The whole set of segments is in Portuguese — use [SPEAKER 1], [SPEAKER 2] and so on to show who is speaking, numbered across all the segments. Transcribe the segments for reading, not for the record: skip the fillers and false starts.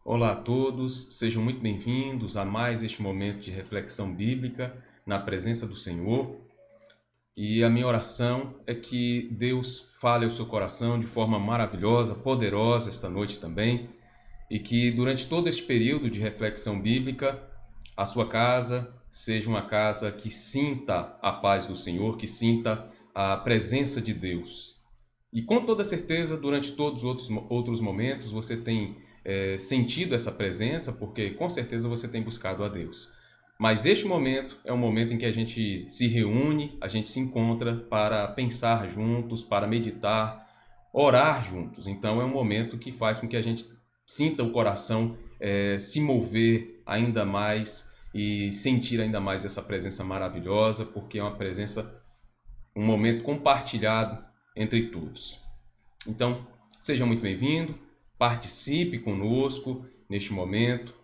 [SPEAKER 1] Olá a todos, sejam muito bem-vindos a mais este momento de reflexão bíblica na presença do Senhor. E a minha oração é que Deus fale ao seu coração de forma maravilhosa, poderosa esta noite também, e que durante todo este período de reflexão bíblica, a sua casa seja uma casa que sinta a paz do Senhor, que sinta a presença de Deus. E com toda certeza, durante todos os outros momentos, você tem sentido essa presença, porque com certeza você tem buscado a Deus. Mas este momento é um momento em que a gente se reúne, a gente se encontra para pensar juntos, para meditar, orar juntos. Então é um momento que faz com que a gente sinta o coração se mover ainda mais e sentir ainda mais essa presença maravilhosa, porque é uma presença, um momento compartilhado entre todos. Então, seja muito bem-vindo, participe conosco neste momento,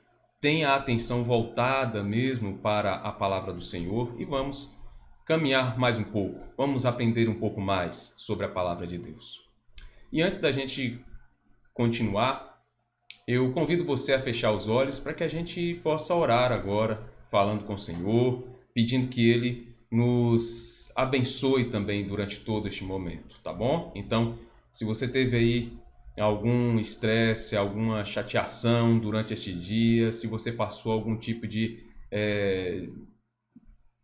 [SPEAKER 1] tenha a atenção voltada mesmo para a palavra do Senhor e vamos caminhar mais um pouco, vamos aprender um pouco mais sobre a palavra de Deus. E antes da gente continuar, eu convido você a fechar os olhos para que a gente possa orar agora, falando com o Senhor, pedindo que Ele nos abençoe também durante todo este momento, tá bom? Então, se você teve aí algum estresse, alguma chateação durante este dia, se você passou algum tipo de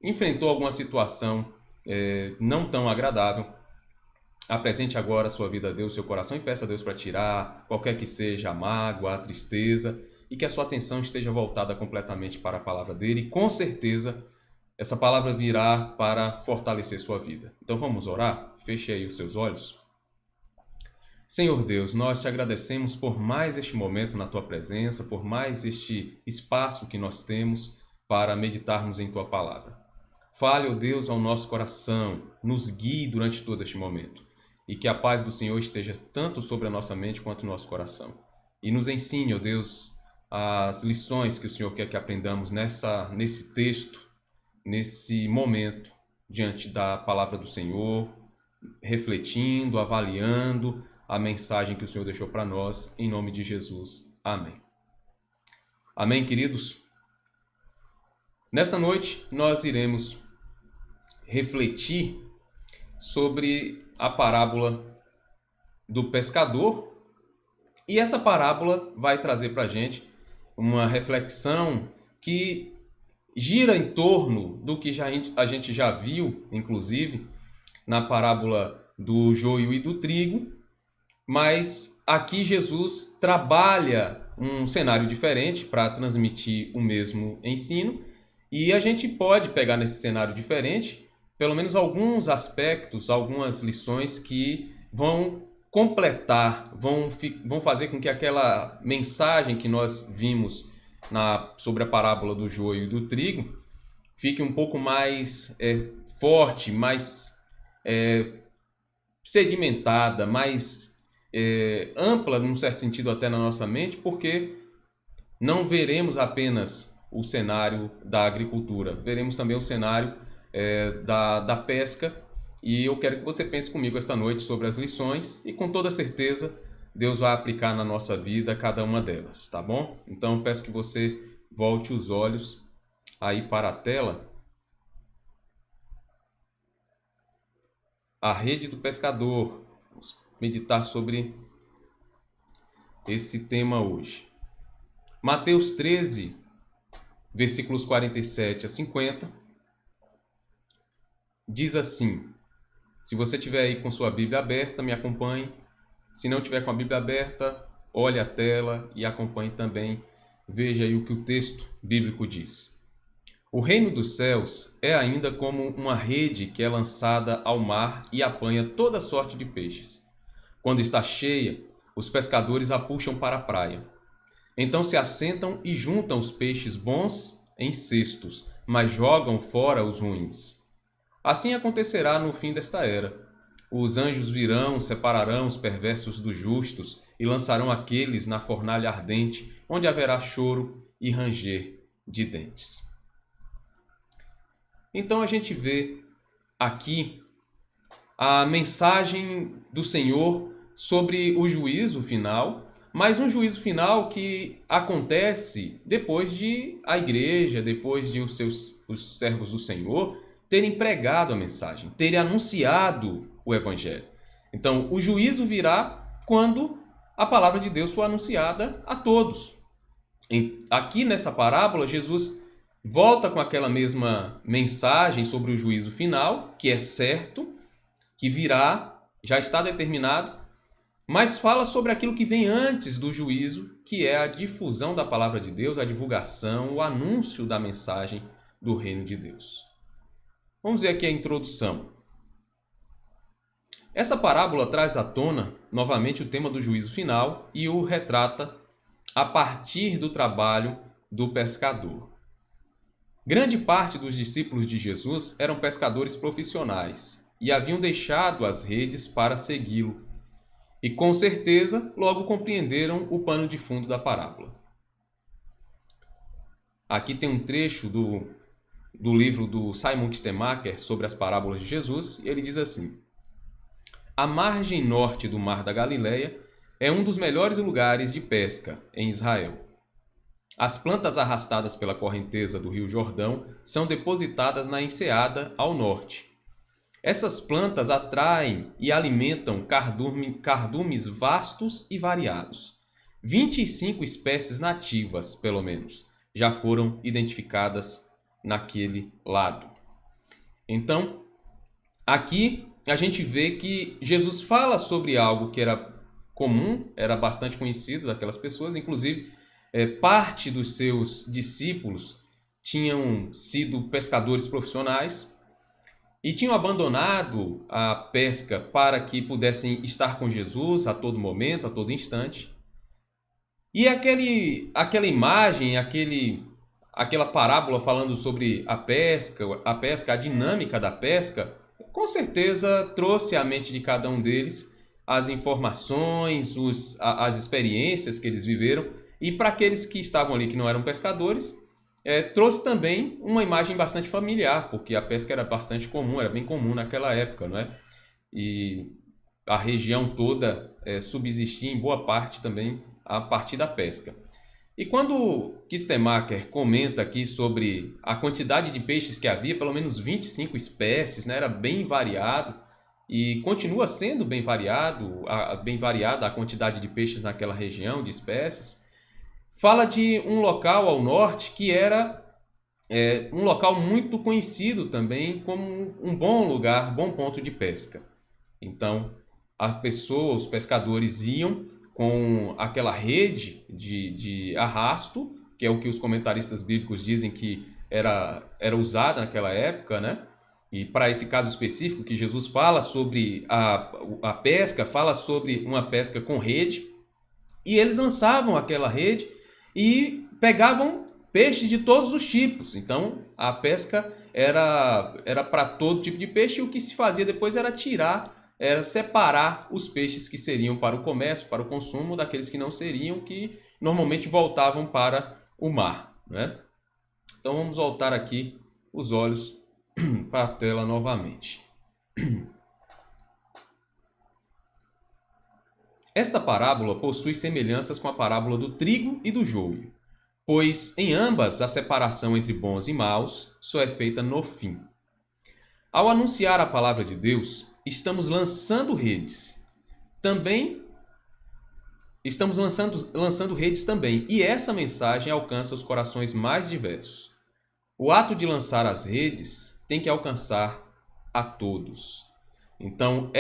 [SPEAKER 1] enfrentou alguma situação não tão agradável, apresente agora a sua vida a Deus, seu coração, e peça a Deus para tirar qualquer que seja a mágoa, a tristeza, e que a sua atenção esteja voltada completamente para a palavra dele, e com certeza essa palavra virá para fortalecer sua vida. Então vamos orar? Feche aí os seus olhos. Senhor Deus, nós te agradecemos por mais este momento na tua presença, por mais este espaço que nós temos para meditarmos em tua palavra. Fale, ó Deus, ao nosso coração, nos guie durante todo este momento e que a paz do Senhor esteja tanto sobre a nossa mente quanto no nosso coração. E nos ensine, ó Deus, as lições que o Senhor quer que aprendamos nesse texto, nesse momento, diante da palavra do Senhor, refletindo, avaliando a mensagem que o Senhor deixou para nós, em nome de Jesus. Amém. Amém, queridos? Nesta noite, nós iremos refletir sobre a parábola do pescador, e essa parábola vai trazer para a gente uma reflexão que gira em torno do que a gente já viu, inclusive, na parábola do joio e do trigo, mas aqui Jesus trabalha um cenário diferente para transmitir o mesmo ensino, e a gente pode pegar nesse cenário diferente pelo menos alguns aspectos, algumas lições que vão completar, vão fazer com que aquela mensagem que nós vimos sobre a parábola do joio e do trigo fique um pouco mais forte, mais sedimentada, mais ampla, num certo sentido até na nossa mente, porque não veremos apenas o cenário da agricultura, veremos também o cenário da pesca, e eu quero que você pense comigo esta noite sobre as lições, e com toda certeza Deus vai aplicar na nossa vida cada uma delas, tá bom? Então peço que você volte os olhos aí para a tela. A rede do pescador. Vamos meditar sobre esse tema hoje. Mateus 13, versículos 47 a 50, diz assim: se você tiver aí com sua Bíblia aberta, me acompanhe. Se não tiver com a Bíblia aberta, olhe a tela e acompanhe também. Veja aí o que o texto bíblico diz. O reino dos céus é ainda como uma rede que é lançada ao mar e apanha toda sorte de peixes. Quando está cheia, os pescadores a puxam para a praia. Então se assentam e juntam os peixes bons em cestos, mas jogam fora os ruins. Assim acontecerá no fim desta era. Os anjos virão, separarão os perversos dos justos e lançarão aqueles na fornalha ardente, onde haverá choro e ranger de dentes. Então a gente vê aqui a mensagem do Senhor sobre o juízo final, mas um juízo final que acontece depois de a igreja, depois de os servos do Senhor terem pregado a mensagem, terem anunciado o evangelho. Então, o juízo virá quando a palavra de Deus for anunciada a todos. Aqui nessa parábola, Jesus volta com aquela mesma mensagem sobre o juízo final, que é certo, que virá, já está determinado, mas fala sobre aquilo que vem antes do juízo, que é a difusão da palavra de Deus, a divulgação, o anúncio da mensagem do reino de Deus. Vamos ver aqui a introdução. Essa parábola traz à tona novamente o tema do juízo final e o retrata a partir do trabalho do pescador. Grande parte dos discípulos de Jesus eram pescadores profissionais e haviam deixado as redes para segui-lo. E com certeza logo compreenderam o pano de fundo da parábola. Aqui tem um trecho do livro do Simon Kistemaker sobre as parábolas de Jesus, e ele diz assim: a margem norte do Mar da Galileia é um dos melhores lugares de pesca em Israel. As plantas arrastadas pela correnteza do Rio Jordão são depositadas na enseada ao norte. Essas plantas atraem e alimentam cardumes vastos e variados. 25 espécies nativas, pelo menos, já foram identificadas naquele lado. Então, aqui a gente vê que Jesus fala sobre algo que era comum, era bastante conhecido daquelas pessoas, inclusive parte dos seus discípulos tinham sido pescadores profissionais e tinham abandonado a pesca para que pudessem estar com Jesus a todo momento, a todo instante. E aquela imagem, aquela parábola falando sobre a pesca, a dinâmica da pesca, com certeza trouxe à mente de cada um deles as informações, as experiências que eles viveram. E para aqueles que estavam ali que não eram pescadores, trouxe também uma imagem bastante familiar, porque a pesca era bastante comum, era bem comum naquela época, não é? E a região toda subsistia em boa parte também a partir da pesca. E quando Kistemaker comenta aqui sobre a quantidade de peixes que havia, pelo menos 25 espécies, né? Era bem variado e continua sendo bem variada a quantidade de peixes naquela região, de espécies. Fala de um local ao norte que era um local muito conhecido também como um bom lugar, bom ponto de pesca. Então, os pescadores iam com aquela rede de arrasto, que é o que os comentaristas bíblicos dizem que era usada naquela época, né? E para esse caso específico que Jesus fala sobre a pesca, fala sobre uma pesca com rede, e eles lançavam aquela rede e pegavam peixes de todos os tipos. Então, a pesca era para todo tipo de peixe, e o que se fazia depois era separar os peixes que seriam para o comércio, para o consumo, daqueles que não seriam, que normalmente voltavam para o mar, né? Então, vamos voltar aqui os olhos para a tela novamente. Esta parábola possui semelhanças com a parábola do trigo e do joio, pois em ambas a separação entre bons e maus só é feita no fim. Ao anunciar a palavra de Deus, estamos lançando redes. Também estamos lançando redes também, e essa mensagem alcança os corações mais diversos. O ato de lançar as redes tem que alcançar a todos. Então,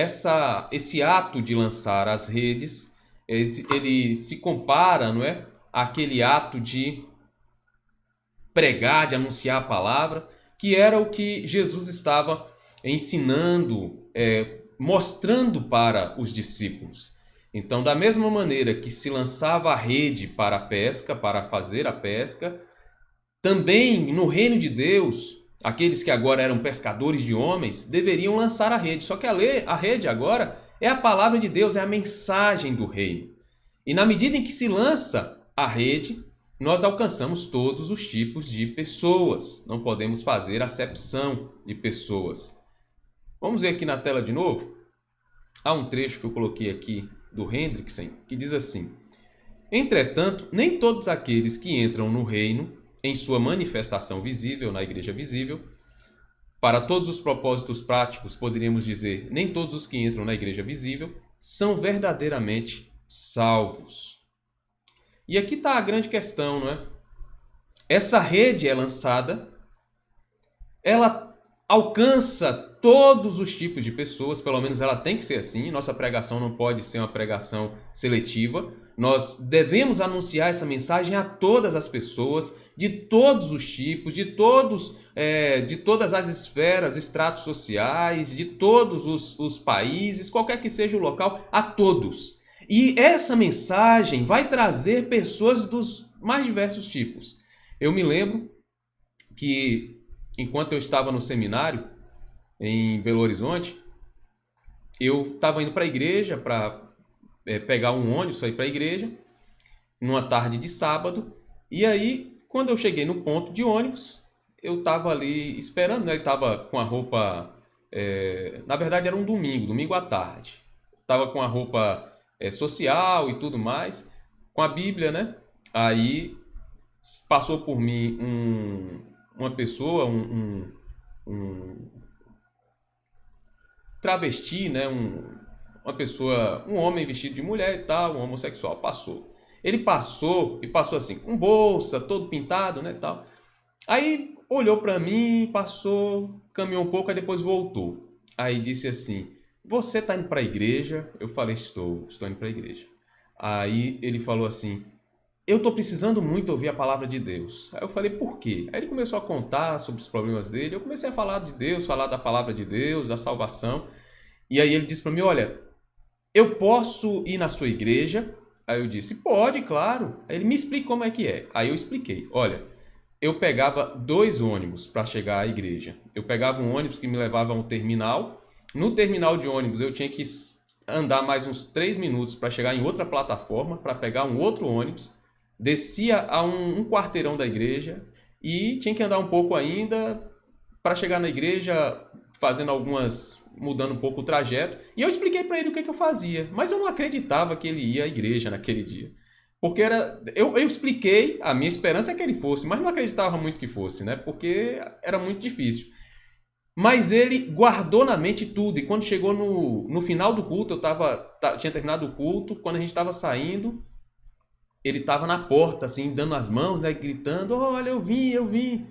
[SPEAKER 1] esse ato de lançar as redes, ele se compara, não é, àquele ato de pregar, de anunciar a palavra, que era o que Jesus estava ensinando, mostrando para os discípulos. Então, da mesma maneira que se lançava a rede para a pesca, para fazer a pesca, também no reino de Deus, aqueles que agora eram pescadores de homens deveriam lançar a rede. Só que a rede agora é a palavra de Deus, é a mensagem do reino. E na medida em que se lança a rede, nós alcançamos todos os tipos de pessoas. Não podemos fazer acepção de pessoas. Vamos ver aqui na tela de novo? Há um trecho que eu coloquei aqui do Hendrickson que diz assim: Entretanto, nem todos aqueles que entram no reino, em sua manifestação visível, na igreja visível, para todos os propósitos práticos, poderíamos dizer, nem todos os que entram na igreja visível são verdadeiramente salvos. E aqui está a grande questão, não é? Essa rede é lançada, ela alcança todos os tipos de pessoas, pelo menos ela tem que ser assim. Nossa pregação não pode ser uma pregação seletiva. Nós devemos anunciar essa mensagem a todas as pessoas, de todos os tipos, de todas as esferas, estratos sociais, de todos os países, qualquer que seja o local, a todos. E essa mensagem vai trazer pessoas dos mais diversos tipos. Eu me lembro que, enquanto eu estava no seminário, em Belo Horizonte, eu estava indo para a igreja para pegar um ônibus para ir para a igreja, numa tarde de sábado, e aí, quando eu cheguei no ponto de ônibus, eu estava ali esperando, né? Eu estava com a roupa, na verdade era um domingo à tarde, estava com a roupa social e tudo mais, com a Bíblia, né? Aí passou por mim uma pessoa, um travesti, né? Uma pessoa, um homem vestido de mulher e tal, um homossexual, passou. Ele passou e passou assim, com bolsa, todo pintado, né, tal. Aí olhou para mim, passou, caminhou um pouco, aí depois voltou. Aí disse assim: "Você tá indo para a igreja?" Eu falei: estou indo para a igreja." Aí ele falou assim: "Eu tô precisando muito ouvir a palavra de Deus." Aí eu falei: "Por quê?" Aí ele começou a contar sobre os problemas dele. Eu comecei a falar de Deus, falar da palavra de Deus, da salvação. E aí ele disse para mim: "Olha, eu posso ir na sua igreja?" Aí eu disse: "Pode, claro." Aí ele: "Me explica como é que é." Aí eu expliquei: "Olha, eu pegava 2 ônibus para chegar à igreja. Eu pegava um ônibus que me levava a um terminal. No terminal de ônibus eu tinha que andar mais uns 3 minutos para chegar em outra plataforma, para pegar um outro ônibus. Descia a um quarteirão da igreja e tinha que andar um pouco ainda para chegar na igreja, mudando um pouco o trajeto." E eu expliquei para ele o que eu fazia, mas eu não acreditava que ele ia à igreja naquele dia. Porque eu expliquei, a minha esperança é que ele fosse, mas não acreditava muito que fosse, né? Porque era muito difícil. Mas ele guardou na mente tudo, e quando chegou no final do culto, tinha terminado o culto, quando a gente estava saindo, ele estava na porta, assim, dando as mãos, né, gritando: "Olha, eu vim."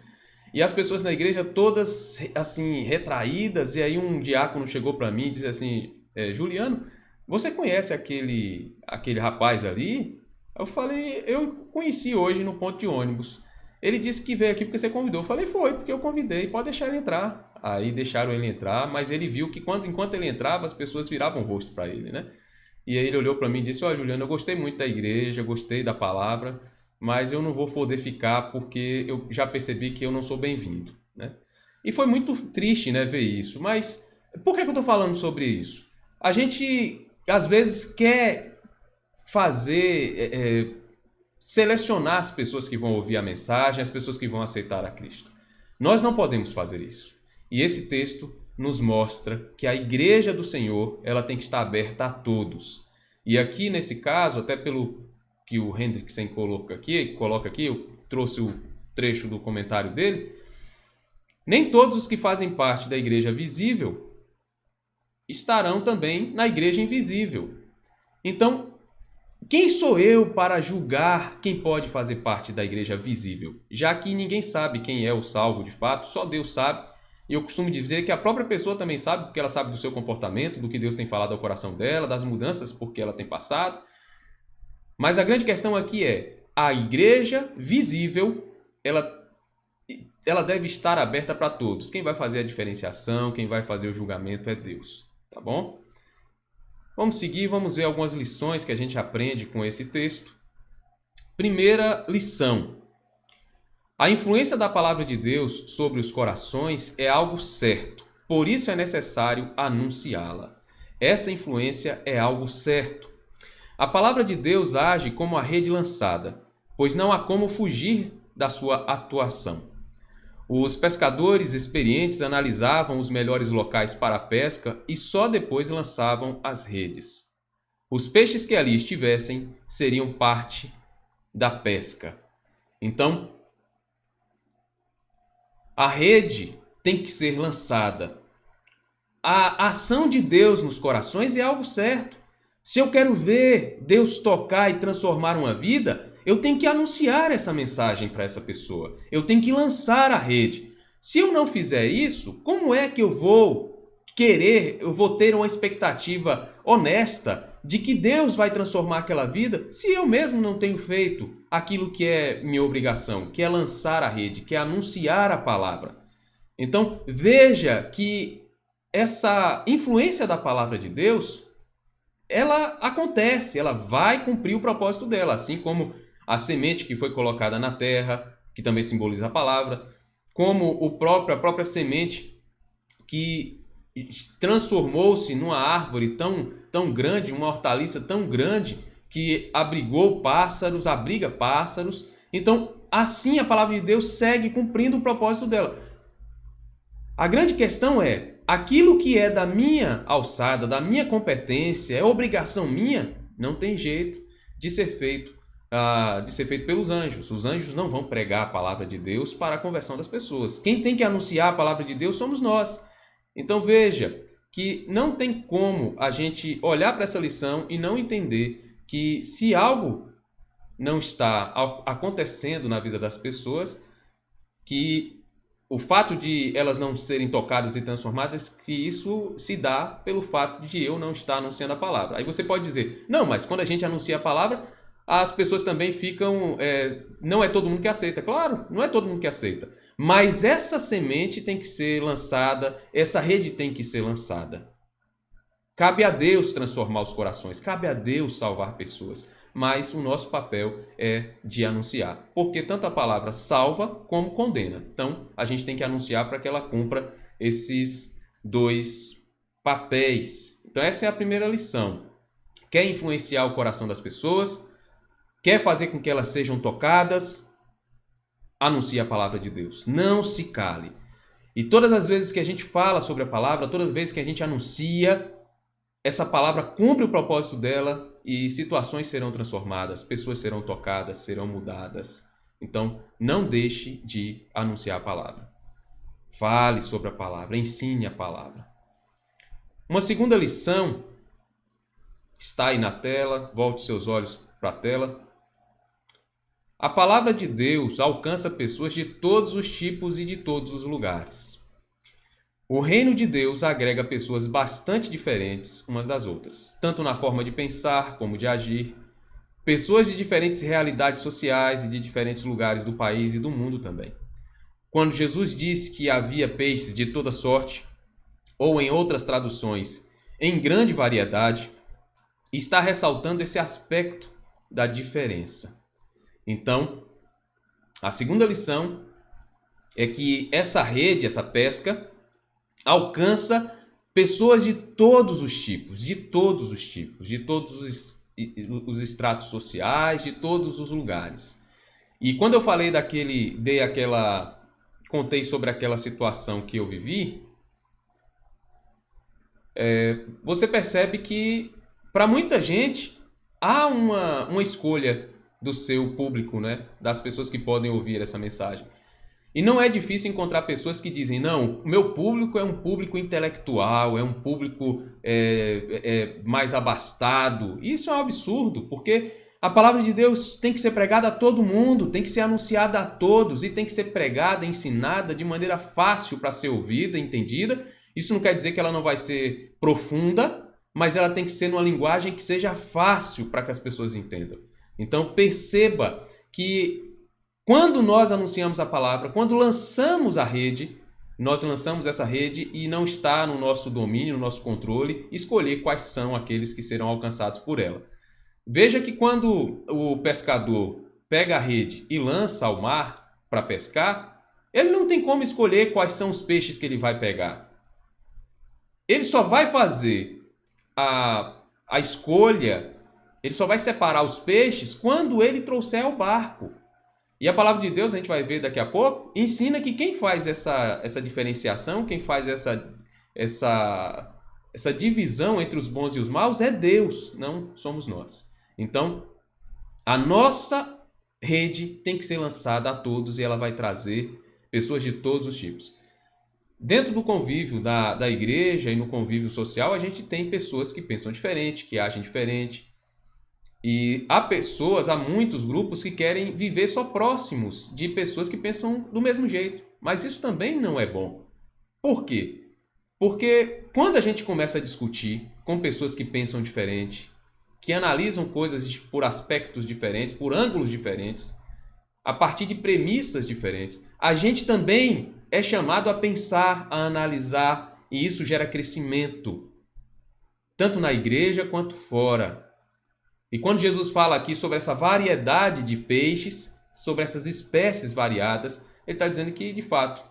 [SPEAKER 1] E as pessoas na igreja todas, assim, retraídas, e aí um diácono chegou para mim e disse assim: "Juliano, você conhece aquele rapaz ali?" Eu falei: "Eu conheci hoje no ponto de ônibus." Ele disse que veio aqui porque você convidou. Eu falei: "Foi, porque eu convidei, pode deixar ele entrar." Aí deixaram ele entrar, mas ele viu que enquanto ele entrava, as pessoas viravam o rosto para ele, né? E aí ele olhou para mim e disse: "Ó, Juliano, eu gostei muito da igreja, gostei da palavra, mas eu não vou poder ficar porque eu já percebi que eu não sou bem-vindo, né?" E foi muito triste, né, ver isso. Mas por que eu estou falando sobre isso? A gente, às vezes, quer selecionar as pessoas que vão ouvir a mensagem, as pessoas que vão aceitar a Cristo. Nós não podemos fazer isso. E esse texto nos mostra que a igreja do Senhor, ela tem que estar aberta a todos. E aqui, nesse caso, até pelo que o Hendrickson coloca aqui, eu trouxe o trecho do comentário dele, nem todos os que fazem parte da igreja visível estarão também na igreja invisível. Então, quem sou eu para julgar quem pode fazer parte da igreja visível? Já que ninguém sabe quem é o salvo de fato, só Deus sabe. E eu costumo dizer que a própria pessoa também sabe, porque ela sabe do seu comportamento, do que Deus tem falado ao coração dela, das mudanças por que ela tem passado. Mas a grande questão aqui é: a igreja visível, ela deve estar aberta para todos. Quem vai fazer a diferenciação, quem vai fazer o julgamento é Deus, tá bom? Vamos seguir, vamos ver algumas lições que a gente aprende com esse texto. Primeira lição: a influência da palavra de Deus sobre os corações é algo certo, por isso é necessário anunciá-la. Essa influência é algo certo. A palavra de Deus age como a rede lançada, pois não há como fugir da sua atuação. Os pescadores experientes analisavam os melhores locais para a pesca e só depois lançavam as redes. Os peixes que ali estivessem seriam parte da pesca. Então, a rede tem que ser lançada. A ação de Deus nos corações é algo certo. Se eu quero ver Deus tocar e transformar uma vida, eu tenho que anunciar essa mensagem para essa pessoa. Eu tenho que lançar a rede. Se eu não fizer isso, como é que eu vou ter uma expectativa honesta de que Deus vai transformar aquela vida se eu mesmo não tenho feito aquilo que é minha obrigação, que é lançar a rede, que é anunciar a palavra? Então, veja que essa influência da palavra de Deus, ela acontece, ela vai cumprir o propósito dela, assim como a semente que foi colocada na terra, que também simboliza a palavra, como a própria semente que transformou-se numa árvore tão grande, uma hortaliça tão grande, que abriga pássaros. Então, assim a palavra de Deus segue cumprindo o propósito dela. A grande questão é, aquilo que é da minha alçada, da minha competência, é obrigação minha, não tem jeito de ser feito pelos anjos. Os anjos não vão pregar a palavra de Deus para a conversão das pessoas. Quem tem que anunciar a palavra de Deus somos nós. Então veja que não tem como a gente olhar para essa lição e não entender que se algo não está acontecendo na vida das pessoas, que o fato de elas não serem tocadas e transformadas, que isso se dá pelo fato de eu não estar anunciando a palavra. Aí você pode dizer, não, mas quando a gente anuncia a palavra, as pessoas também ficam... não é todo mundo que aceita. Claro, não é todo mundo que aceita. Mas essa semente tem que ser lançada, essa rede tem que ser lançada. Cabe a Deus transformar os corações, cabe a Deus salvar pessoas. Mas o nosso papel é de anunciar. Porque tanto a palavra salva como condena. Então, a gente tem que anunciar para que ela cumpra esses dois papéis. Então, essa é a primeira lição. Quer influenciar o coração das pessoas? Quer fazer com que elas sejam tocadas? Anuncie a palavra de Deus. Não se cale. E todas as vezes que a gente fala sobre a palavra, todas as vezes que a gente anuncia, essa palavra cumpre o propósito dela e situações serão transformadas, pessoas serão tocadas, serão mudadas. Então, não deixe de anunciar a palavra. Fale sobre a palavra, ensine a palavra. Uma segunda lição está aí na tela, volte seus olhos para a tela. A palavra de Deus alcança pessoas de todos os tipos e de todos os lugares. O reino de Deus agrega pessoas bastante diferentes umas das outras, tanto na forma de pensar como de agir, pessoas de diferentes realidades sociais e de diferentes lugares do país e do mundo também. Quando Jesus disse que havia peixes de toda sorte, ou em outras traduções, em grande variedade, está ressaltando esse aspecto da diferença. Então, a segunda lição é que essa rede, essa pesca, alcança pessoas de todos os tipos, de todos os estratos sociais, de todos os lugares. E quando eu falei contei sobre aquela situação que eu vivi, você percebe que para muita gente há uma escolha do seu público, né? Das pessoas que podem ouvir essa mensagem. E não é difícil encontrar pessoas que dizem, não, o meu público é um público intelectual, é um público mais abastado. Isso é um absurdo, porque a palavra de Deus tem que ser pregada a todo mundo, tem que ser anunciada a todos e tem que ser pregada, ensinada de maneira fácil para ser ouvida, entendida. Isso não quer dizer que ela não vai ser profunda, mas ela tem que ser numa linguagem que seja fácil para que as pessoas entendam. Então perceba que quando nós anunciamos a palavra, quando lançamos a rede, nós lançamos essa rede e não está no nosso domínio, no nosso controle, escolher quais são aqueles que serão alcançados por ela. Veja que quando o pescador pega a rede e lança ao mar para pescar, ele não tem como escolher quais são os peixes que ele vai pegar. Ele só vai fazer a escolha, ele só vai separar os peixes quando ele trouxer ao barco. E a palavra de Deus, a gente vai ver daqui a pouco, ensina que quem faz essa diferenciação, quem faz essa divisão entre os bons e os maus é Deus, não somos nós. Então, a nossa rede tem que ser lançada a todos e ela vai trazer pessoas de todos os tipos. Dentro do convívio da igreja e no convívio social, a gente tem pessoas que pensam diferente, que agem diferente. E há muitos grupos que querem viver só próximos de pessoas que pensam do mesmo jeito. Mas isso também não é bom. Por quê? Porque quando a gente começa a discutir com pessoas que pensam diferente, que analisam coisas por aspectos diferentes, por ângulos diferentes, a partir de premissas diferentes, a gente também é chamado a pensar, a analisar, e isso gera crescimento, tanto na igreja quanto fora. E quando Jesus fala aqui sobre essa variedade de peixes, sobre essas espécies variadas, ele está dizendo que, de fato,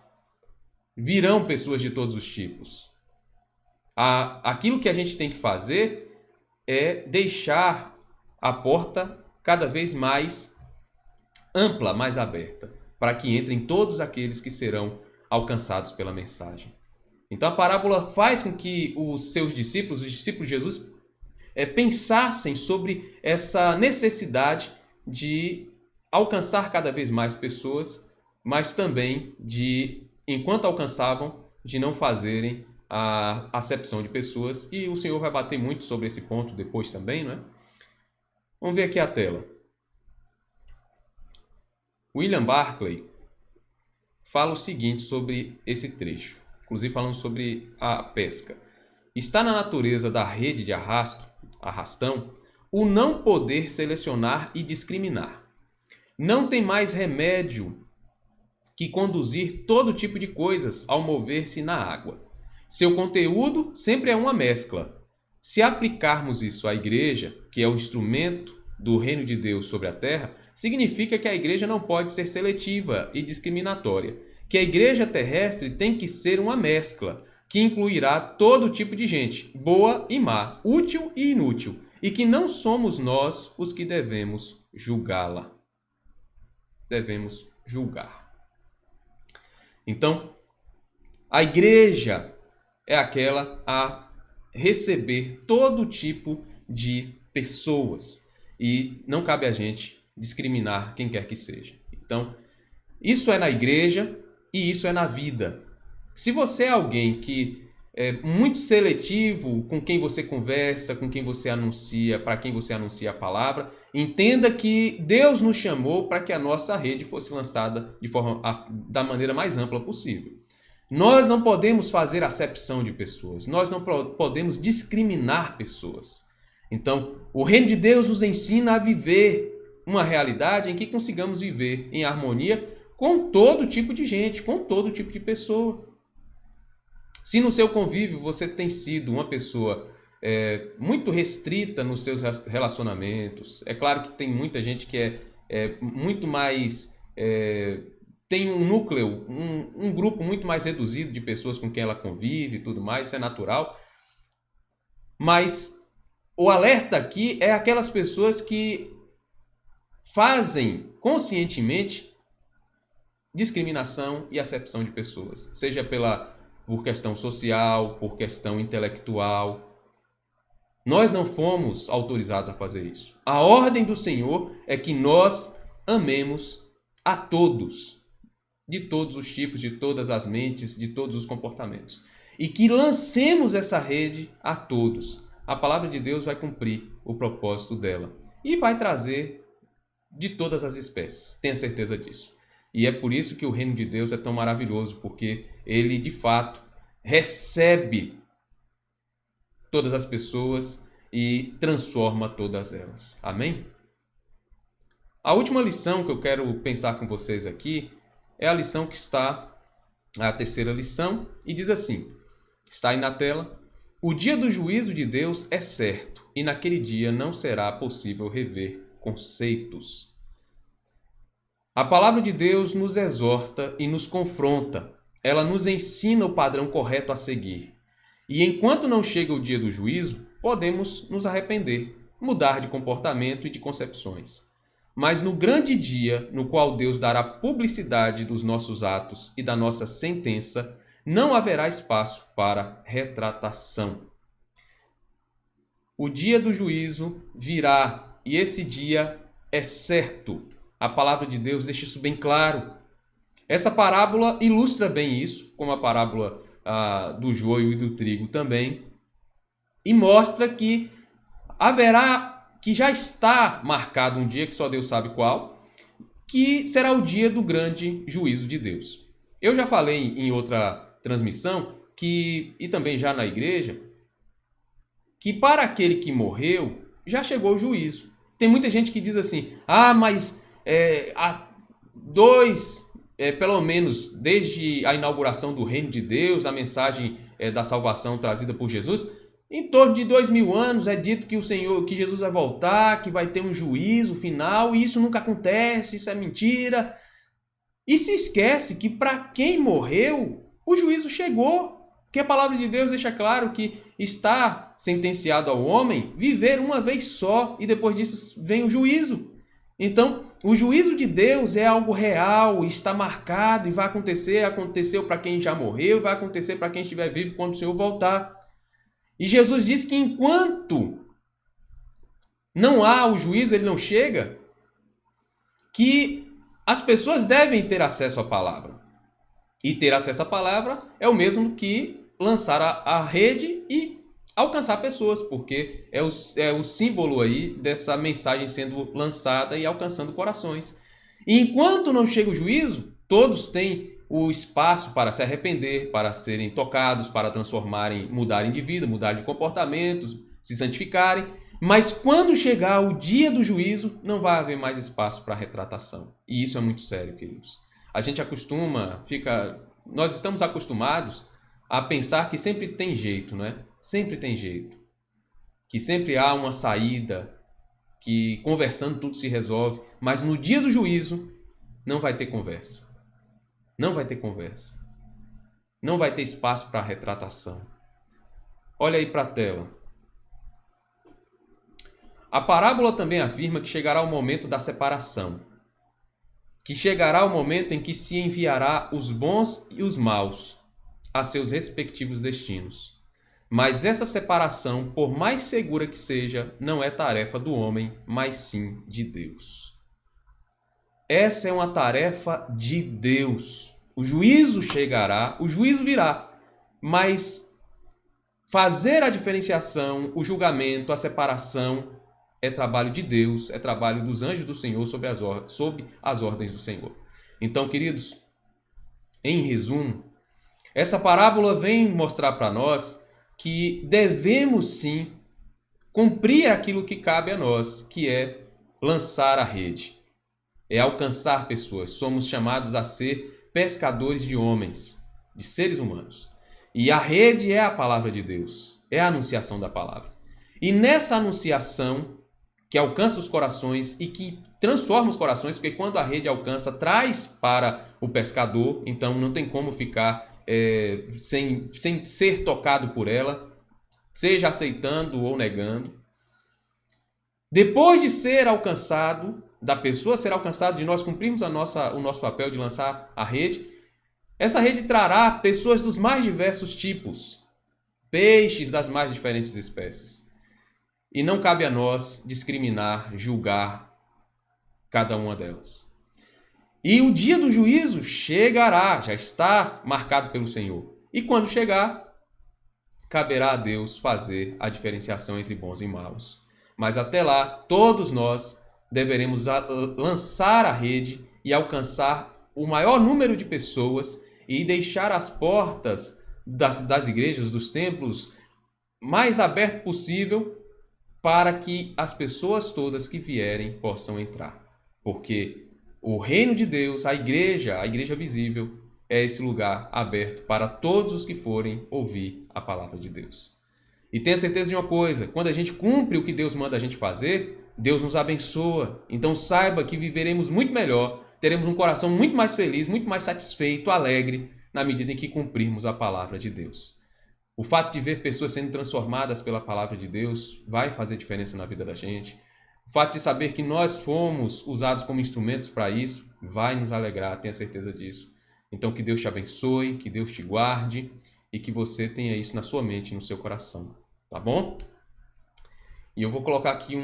[SPEAKER 1] virão pessoas de todos os tipos. Aquilo que a gente tem que fazer é deixar a porta cada vez mais ampla, mais aberta, para que entrem todos aqueles que serão alcançados pela mensagem. Então a parábola faz com que os seus discípulos, os discípulos de Jesus, pensassem sobre essa necessidade de alcançar cada vez mais pessoas, mas também de, enquanto alcançavam, de não fazerem a acepção de pessoas. E o Senhor vai bater muito sobre esse ponto depois também, não é? Vamos ver aqui a tela. William Barclay fala o seguinte sobre esse trecho, inclusive falando sobre a pesca. Está na natureza da rede de arrastão, o não poder selecionar e discriminar. Não tem mais remédio que conduzir todo tipo de coisas ao mover-se na água. Seu conteúdo sempre é uma mescla. Se aplicarmos isso à igreja, que é o instrumento do reino de Deus sobre a terra, significa que a igreja não pode ser seletiva e discriminatória, que a igreja terrestre tem que ser uma mescla, que incluirá todo tipo de gente, boa e má, útil e inútil, e que não somos nós os que devemos julgá-la. Devemos julgar. Então, a igreja é aquela a receber todo tipo de pessoas e não cabe a gente discriminar quem quer que seja. Então, isso é na igreja e isso é na vida. Se você é alguém que é muito seletivo com quem você conversa, com quem você anuncia, para quem você anuncia a palavra, entenda que Deus nos chamou para que a nossa rede fosse lançada da maneira mais ampla possível. Nós não podemos fazer acepção de pessoas, nós não podemos discriminar pessoas. Então, o reino de Deus nos ensina a viver uma realidade em que consigamos viver em harmonia com todo tipo de gente, com todo tipo de pessoa. Se no seu convívio você tem sido uma pessoa muito restrita nos seus relacionamentos, é claro que tem muita gente que é muito mais... tem um núcleo, um grupo muito mais reduzido de pessoas com quem ela convive e tudo mais, isso é natural. Mas o alerta aqui é aquelas pessoas que fazem conscientemente discriminação e acepção de pessoas, seja por questão social, por questão intelectual. Nós não fomos autorizados a fazer isso. A ordem do Senhor é que nós amemos a todos, de todos os tipos, de todas as mentes, de todos os comportamentos. E que lancemos essa rede a todos. A palavra de Deus vai cumprir o propósito dela e vai trazer de todas as espécies, tenha certeza disso. E é por isso que o reino de Deus é tão maravilhoso, porque ele, de fato, recebe todas as pessoas e transforma todas elas. Amém? A última lição que eu quero pensar com vocês aqui é a lição que está, a terceira lição, e diz assim, está aí na tela: o dia do juízo de Deus é certo, e naquele dia não será possível rever conceitos. A palavra de Deus nos exorta e nos confronta. Ela nos ensina o padrão correto a seguir. E enquanto não chega o dia do juízo, podemos nos arrepender, mudar de comportamento e de concepções. Mas no grande dia, no qual Deus dará publicidade dos nossos atos e da nossa sentença, não haverá espaço para retratação. O dia do juízo virá e esse dia é certo. A palavra de Deus deixa isso bem claro. Essa parábola ilustra bem isso, como a parábola do joio e do trigo também, e mostra que haverá, que já está marcado um dia, que só Deus sabe qual, que será o dia do grande juízo de Deus. Eu já falei em outra transmissão, e também já na igreja, que para aquele que morreu, já chegou o juízo. Tem muita gente que diz assim, mas há pelo menos desde a inauguração do reino de Deus, a mensagem da salvação trazida por Jesus, em torno de 2000 anos é dito que Jesus vai voltar, que vai ter um juízo final, e isso nunca acontece, isso é mentira. E se esquece que para quem morreu, o juízo chegou. Porque a palavra de Deus deixa claro que está sentenciado ao homem viver uma vez só, e depois disso vem o juízo. Então, o juízo de Deus é algo real, está marcado e vai acontecer. Aconteceu para quem já morreu, vai acontecer para quem estiver vivo quando o Senhor voltar. E Jesus diz que enquanto não há o juízo, ele não chega, que as pessoas devem ter acesso à palavra. E ter acesso à palavra é o mesmo que lançar a rede e alcançar pessoas, porque é o símbolo aí dessa mensagem sendo lançada e alcançando corações. E enquanto não chega o juízo, todos têm o espaço para se arrepender, para serem tocados, para mudarem de vida, mudarem de comportamentos, se santificarem. Mas quando chegar o dia do juízo, não vai haver mais espaço para retratação. E isso é muito sério, queridos. A gente nós estamos acostumados a pensar que sempre tem jeito, né? Sempre tem jeito. Que sempre há uma saída, que conversando tudo se resolve. Mas no dia do juízo, não vai ter conversa. Não vai ter conversa. Não vai ter espaço para retratação. Olha aí para a tela. A parábola também afirma que chegará o momento da separação. Que chegará o momento em que se enviará os bons e os maus a seus respectivos destinos. Mas essa separação, por mais segura que seja, não é tarefa do homem, mas sim de Deus. Essa é uma tarefa de Deus. O juízo chegará, o juízo virá, mas fazer a diferenciação, o julgamento, a separação é trabalho de Deus, é trabalho dos anjos do Senhor sob as ordens do Senhor. Então, queridos, em resumo, essa parábola vem mostrar para nós que devemos sim cumprir aquilo que cabe a nós, que é lançar a rede, é alcançar pessoas. Somos chamados a ser pescadores de homens, de seres humanos. E a rede é a palavra de Deus, é a anunciação da palavra. E nessa anunciação que alcança os corações e que transforma os corações, porque quando a rede alcança, traz para o pescador, então não tem como ficar sem ser tocado por ela, seja aceitando ou negando. Depois de ser alcançado, da pessoa ser alcançada, de nós cumprirmos o nosso papel de lançar a rede, essa rede trará pessoas dos mais diversos tipos, peixes das mais diferentes espécies. E não cabe a nós discriminar, julgar cada uma delas. E o dia do juízo chegará, já está marcado pelo Senhor. E quando chegar, caberá a Deus fazer a diferenciação entre bons e maus. Mas até lá, todos nós deveremos lançar a rede e alcançar o maior número de pessoas e deixar as portas das igrejas, dos templos, mais aberto possível para que as pessoas todas que vierem possam entrar. Porque o reino de Deus, a igreja visível, é esse lugar aberto para todos os que forem ouvir a palavra de Deus. E tenha certeza de uma coisa, quando a gente cumpre o que Deus manda a gente fazer, Deus nos abençoa. Então saiba que viveremos muito melhor, teremos um coração muito mais feliz, muito mais satisfeito, alegre, na medida em que cumprirmos a palavra de Deus. O fato de ver pessoas sendo transformadas pela palavra de Deus vai fazer diferença na vida da gente. O fato de saber que nós fomos usados como instrumentos para isso vai nos alegrar, tenha certeza disso. Então que Deus te abençoe, que Deus te guarde e que você tenha isso na sua mente e no seu coração, tá bom? E eu vou colocar aqui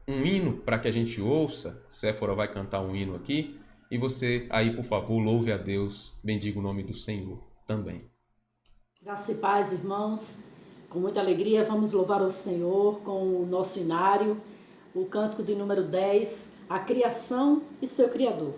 [SPEAKER 1] um hino para que a gente ouça. Séfora vai cantar um hino aqui. E você aí, por favor, louve a Deus, bendiga o nome do Senhor também.
[SPEAKER 2] Graça e paz, irmãos. Com muita alegria, vamos louvar o Senhor com o nosso inário, o cântico de número 10, A Criação e Seu Criador.